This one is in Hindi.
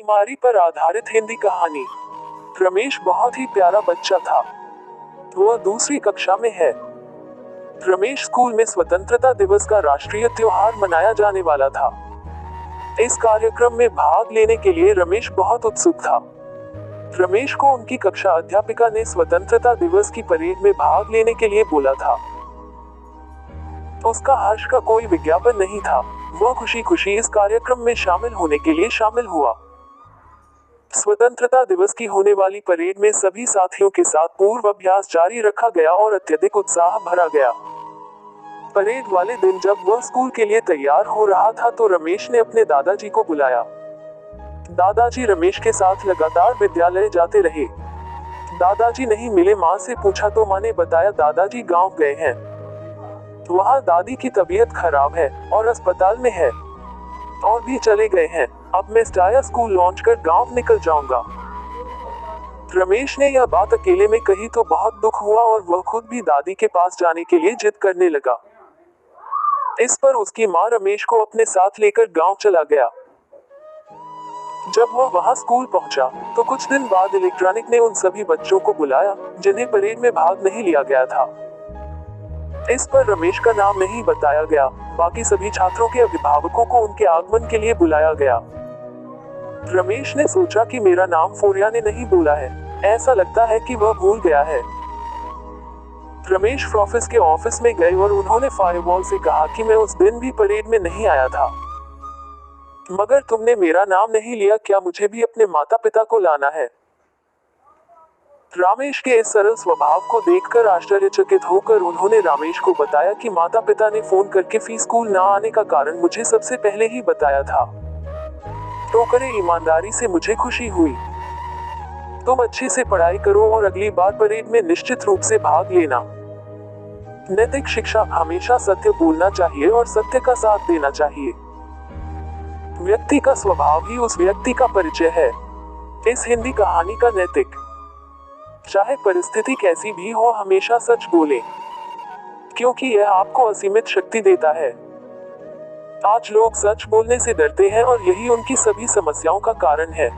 बीमारी पर आधारित हिंदी कहानी। रमेश बहुत ही प्यारा बच्चा था। वह दूसरी कक्षा में है। रमेश स्कूल में स्वतंत्रता दिवस का राष्ट्रीय त्योहार मनाया जाने वाला था। इस कार्यक्रम में भाग लेने के लिए रमेश बहुत उत्सुक था। रमेश को उनकी कक्षा अध्यापिका ने स्वतंत्रता दिवस की परेड में भाग लेने के लिए बोला था। उसका हर्ष का कोई विज्ञापन नहीं था। वह खुशी खुशी इस कार्यक्रम में शामिल होने के लिए शामिल हुआ। स्वतंत्रता दिवस की होने वाली परेड में सभी साथियों के साथ पूर्व अभ्यास जारी रखा गया और अत्यधिक उत्साह भरा गया। परेड वाले दिन जब वह स्कूल के लिए तैयार हो रहा था तो रमेश ने अपने दादाजी को बुलाया। दादाजी रमेश के साथ लगातार विद्यालय जाते रहे। दादाजी नहीं मिले। माँ से पूछा तो माँ ने बताया दादाजी गांव गए हैं। वहाँ दादी की तबीयत खराब है और अस्पताल में है और भी चले गए हैं। अब मैं स्टाया स्कूल लॉन्च कर गांव निकल जाऊंगा। रमेश ने यह बात अकेले में कही तो बहुत दुख हुआ और वह खुद भी दादी के पास जाने के लिए जिद करने लगा। इस पर उसकी माँ रमेश को अपने साथ लेकर गांव चला गया। जब वह वहां स्कूल पहुंचा तो कुछ दिन बाद इलेक्ट्रॉनिक ने उन सभी बच्चों को बुलाया जिन्हें परेड में भाग नहीं लिया गया था। इस पर रमेश का नाम नहीं बताया गया। बाकी सभी छात्रों के अभिभावकों को उनके आगमन के लिए बुलाया गया। रमेश ने सोचा कि मेरा नाम फोरिया ने नहीं बोला है, ऐसा लगता है कि वह भूल गया है। रमेश प्रोफेसर के ऑफिस में गए और उन्होंने फायरवॉल से कहा कि मैं उस दिन भी परेड में नहीं आया था, मगर तुमने मेरा नाम नहीं लिया, क्या मुझे भी अपने माता पिता को लाना है? रमेश के इस सरल स्वभाव को देखकर आश्चर्यचकित होकर उन्होंने रमेश को बताया कि माता पिता ने फोन करके फी स्कूल ना आने का कारण मुझे सबसे पहले ही बताया था। तो करे ईमानदारी से मुझे खुशी हुई। तुम अच्छे से पढ़ाई करो और अगली बार परेड में निश्चित रूप से भाग लेना। नैतिक शिक्षा हमेशा सत्य बोलना चाहिए और सत्य का साथ देना चाहिए। व्यक्ति का स्वभाव ही उस व्यक्ति का परिचय है। इस हिंदी कहानी का नैतिक, चाहे परिस्थिति कैसी भी हो, हमेशा सच बोले, क्योंकि यह आपको असीमित शक्ति देता है। आज लोग सच बोलने से डरते हैं और यही उनकी सभी समस्याओं का कारण है।